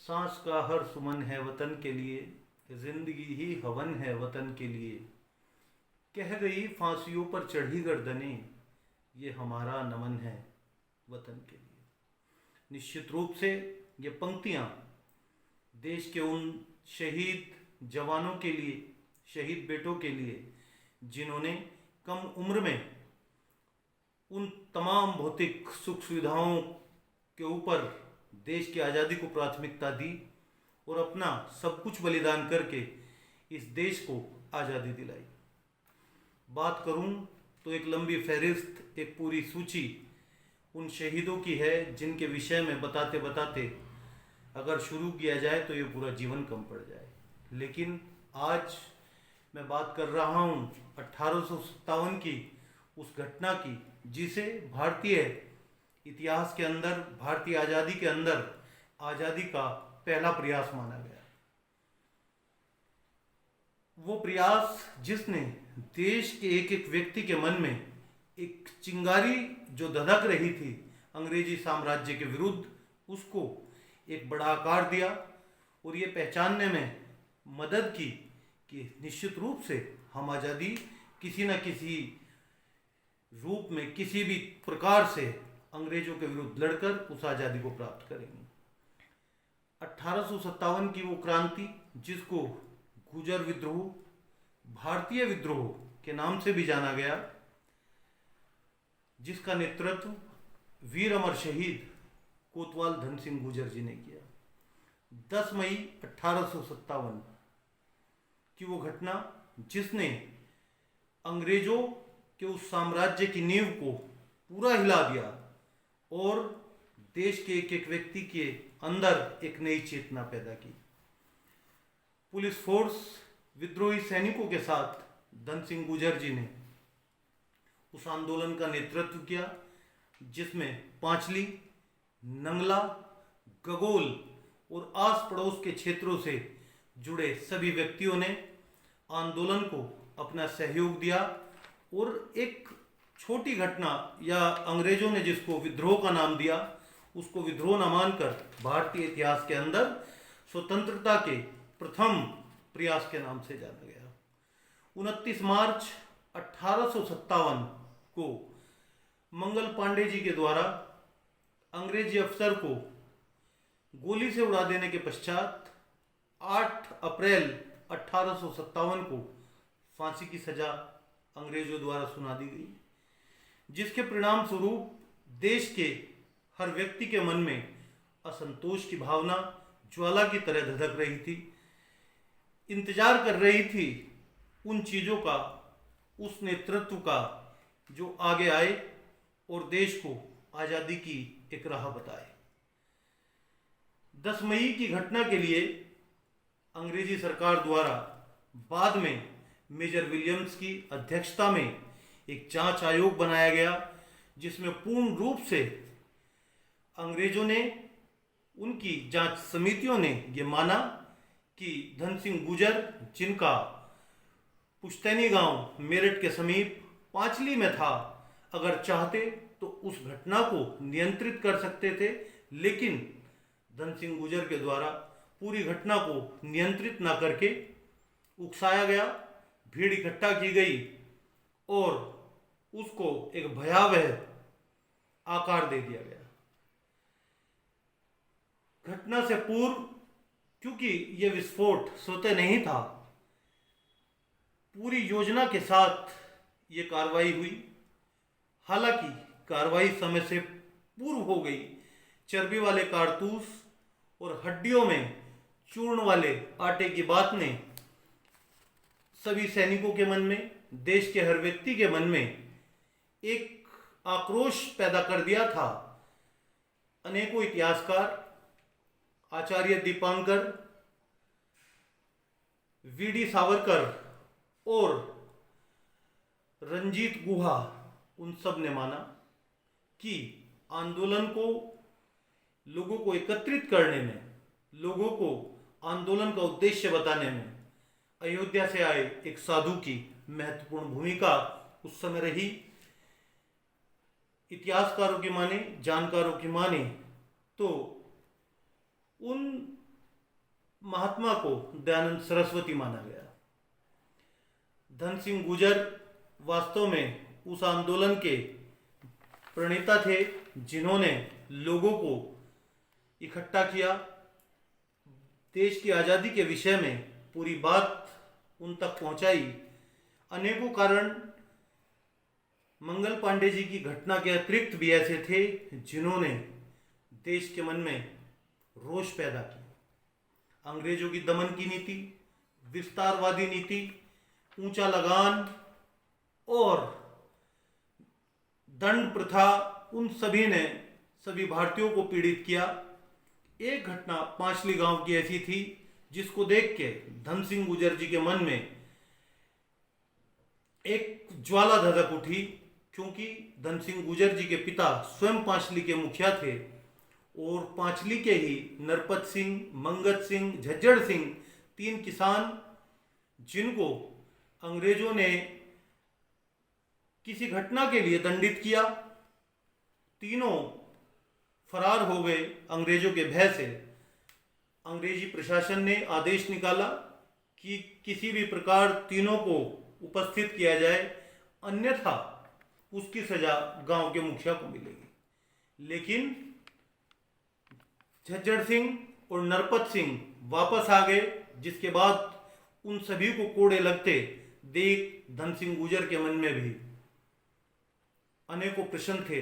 सांस का हर सुमन है वतन के लिए, जिंदगी ही हवन है वतन के लिए। कह गई फांसियों पर चढ़ी गर्दनें, ये हमारा नमन है वतन के लिए। निश्चित रूप से ये पंक्तियाँ देश के उन शहीद जवानों के लिए, शहीद बेटों के लिए, जिन्होंने कम उम्र में उन तमाम भौतिक सुख सुविधाओं के ऊपर देश की आज़ादी को प्राथमिकता दी और अपना सब कुछ बलिदान करके इस देश को आज़ादी दिलाई। बात करूं तो एक लंबी फहरिस्त, एक पूरी सूची उन शहीदों की है जिनके विषय में बताते बताते अगर शुरू किया जाए तो ये पूरा जीवन कम पड़ जाए। लेकिन आज मैं बात कर रहा हूँ 1857 की उस घटना की जिसे भारतीय इतिहास के अंदर, भारतीय आज़ादी के अंदर आज़ादी का पहला प्रयास माना गया। वो प्रयास जिसने देश के एक एक व्यक्ति के मन में एक चिंगारी जो धधक रही थी अंग्रेजी साम्राज्य के विरुद्ध, उसको एक बड़ा आकार दिया और ये पहचानने में मदद की कि निश्चित रूप से हम आज़ादी किसी न किसी रूप में, किसी भी प्रकार से अंग्रेजों के विरुद्ध लड़कर उस आज़ादी को प्राप्त करेंगे। 1857 की वो क्रांति जिसको गुजर विद्रोह, भारतीय विद्रोह के नाम से भी जाना गया, जिसका नेतृत्व वीर अमर शहीद कोतवाल धन सिंह गुर्जर जी ने किया। 10 मई 1857 की वो घटना जिसने अंग्रेजों के उस साम्राज्य की नींव को पूरा हिला दिया और देश के एक एक व्यक्ति के अंदर एक नई चेतना पैदा की। पुलिस फोर्स, विद्रोही सैनिकों के साथ धन सिंह गुर्जर जी ने उस आंदोलन का नेतृत्व किया जिसमें पांचली, नंगला, गगोल और आस पड़ोस के क्षेत्रों से जुड़े सभी व्यक्तियों ने आंदोलन को अपना सहयोग दिया और एक छोटी घटना, या अंग्रेजों ने जिसको विद्रोह का नाम दिया, उसको विद्रोह न मानकर भारतीय इतिहास के अंदर स्वतंत्रता के प्रथम प्रयास के नाम से जाना गया। 29 मार्च 1857 को मंगल पांडे जी के द्वारा अंग्रेजी अफसर को गोली से उड़ा देने के पश्चात 8 अप्रैल 1857 को फांसी की सजा अंग्रेजों द्वारा सुना दी गई, जिसके परिणाम स्वरूप देश के हर व्यक्ति के मन में असंतोष की भावना ज्वाला की तरह धधक रही थी, इंतजार कर रही थी उन चीज़ों का, उस नेतृत्व का जो आगे आए और देश को आज़ादी की एक राह बताए। 10 मई की घटना के लिए अंग्रेजी सरकार द्वारा बाद में मेजर विलियम्स की अध्यक्षता में एक जांच आयोग बनाया गया, जिसमें पूर्ण रूप से अंग्रेजों ने, उनकी जांच समितियों ने ये माना कि धन सिंह गुर्जर, जिनका पुश्तैनी गांव मेरठ के समीप पांचली में था, अगर चाहते तो उस घटना को नियंत्रित कर सकते थे, लेकिन धन सिंह गुर्जर के द्वारा पूरी घटना को नियंत्रित ना करके उकसाया गया, भीड़ इकट्ठा की गई और उसको एक भयावह आकार दे दिया गया। घटना से पूर्व, क्योंकि यह विस्फोट स्वतः नहीं था, पूरी योजना के साथ ये कार्रवाई हुई। हालांकि कार्रवाई समय से पूर्व हो गई। चर्बी वाले कारतूस और हड्डियों में चूर्ण वाले आटे की बात ने सभी सैनिकों के मन में, देश के हर व्यक्ति के मन में एक आक्रोश पैदा कर दिया था। अनेकों इतिहासकार, आचार्य दीपांकर, वीडी सावरकर और रंजीत गुहा, उन सब ने माना कि आंदोलन को, लोगों को एकत्रित करने में, लोगों को आंदोलन का उद्देश्य बताने में अयोध्या से आए एक साधु की महत्वपूर्ण भूमिका उस समय रही। इतिहासकारों की माने, जानकारों की माने तो उन महात्मा को दयानंद सरस्वती माना गया। धन सिंह गुर्जर वास्तव में उस आंदोलन के प्रणेता थे जिन्होंने लोगों को इकट्ठा किया, देश की आज़ादी के विषय में पूरी बात उन तक पहुंचाई। अनेकों कारण मंगल पांडे जी की घटना के अतिरिक्त भी ऐसे थे जिन्होंने देश के मन में रोष पैदा किया। अंग्रेजों की दमन की नीति, विस्तारवादी नीति, ऊंचा लगान और दंड प्रथा, उन सभी ने सभी भारतीयों को पीड़ित किया। एक घटना पांचली गांव की ऐसी थी जिसको देख के धन सिंह गुर्जर जी के मन में एक ज्वाला धधक उठी, क्योंकि धन सिंह गुर्जर जी के पिता स्वयं पांचली के मुखिया थे और पांचली के ही नरपत सिंह, मंगत सिंह, झज्जर सिंह, 3 किसान जिनको अंग्रेजों ने किसी घटना के लिए दंडित किया, तीनों फरार हो गए अंग्रेजों के भय से। अंग्रेजी प्रशासन ने आदेश निकाला कि किसी भी प्रकार तीनों को उपस्थित किया जाए, अन्यथा उसकी सजा गांव के मुखिया को मिलेगी। लेकिन झज्जर सिंह और नरपत सिंह वापस आ गए, जिसके बाद उन सभी को कोड़े लगते देख धन सिंह गुर्जर के मन में भी अनेकों प्रश्न थे,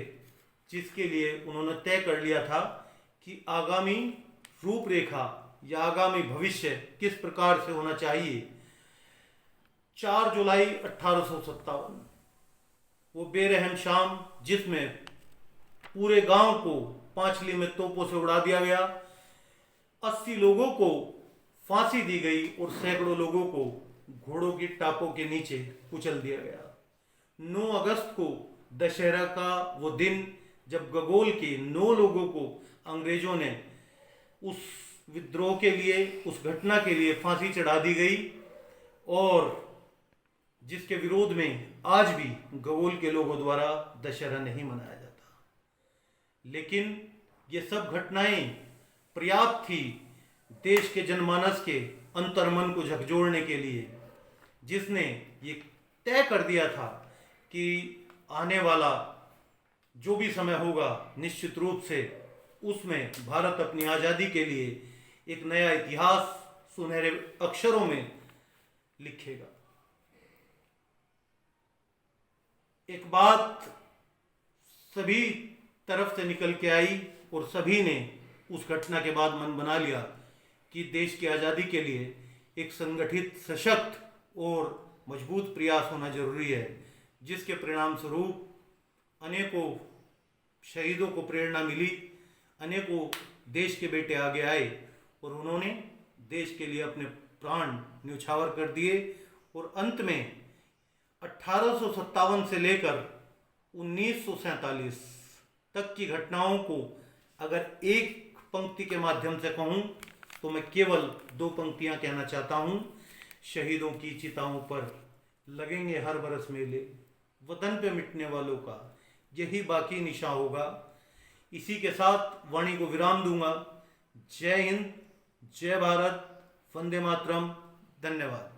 जिसके लिए उन्होंने तय कर लिया था कि आगामी रूपरेखा या आगामी भविष्य किस प्रकार से होना चाहिए। 4 जुलाई 1857 वो बेरहम शाम, जिसमें पूरे गांव को पांचली में तोपों से उड़ा दिया गया, 80 लोगों को फांसी दी गई और सैकड़ों लोगों को घोड़ों की टापों के नीचे कुचल दिया गया। 9 अगस्त को दशहरा का वो दिन, जब गगोल के 9 लोगों को अंग्रेजों ने उस विद्रोह के लिए, उस घटना के लिए फांसी चढ़ा दी गई, और जिसके विरोध में आज भी गगोल के लोगों द्वारा दशहरा नहीं मनाया जाता। लेकिन ये सब घटनाएं पर्याप्त थी देश के जनमानस के अंतर्मन को झकझोरने के लिए, जिसने ये तय कर दिया था कि आने वाला जो भी समय होगा, निश्चित रूप से उसमें भारत अपनी आज़ादी के लिए एक नया इतिहास सुनहरे अक्षरों में लिखेगा। एक बात सभी तरफ से निकल के आई और सभी ने उस घटना के बाद मन बना लिया कि देश की आज़ादी के लिए एक संगठित, सशक्त और मजबूत प्रयास होना जरूरी है, जिसके परिणाम स्वरूप अनेकों शहीदों को प्रेरणा मिली, अनेकों देश के बेटे आगे आए और उन्होंने देश के लिए अपने प्राण न्यौछावर कर दिए। और अंत में 1857 से लेकर 1947 तक की घटनाओं को अगर एक पंक्ति के माध्यम से कहूँ तो मैं केवल 2 पंक्तियाँ कहना चाहता हूँ। शहीदों की चिताओं पर लगेंगे हर बरस मेले, वतन पे मिटने वालों का यही बाकी निशान होगा। इसी के साथ वाणी को विराम दूंगा। जय हिंद, जय भारत, वंदे मातरम। धन्यवाद।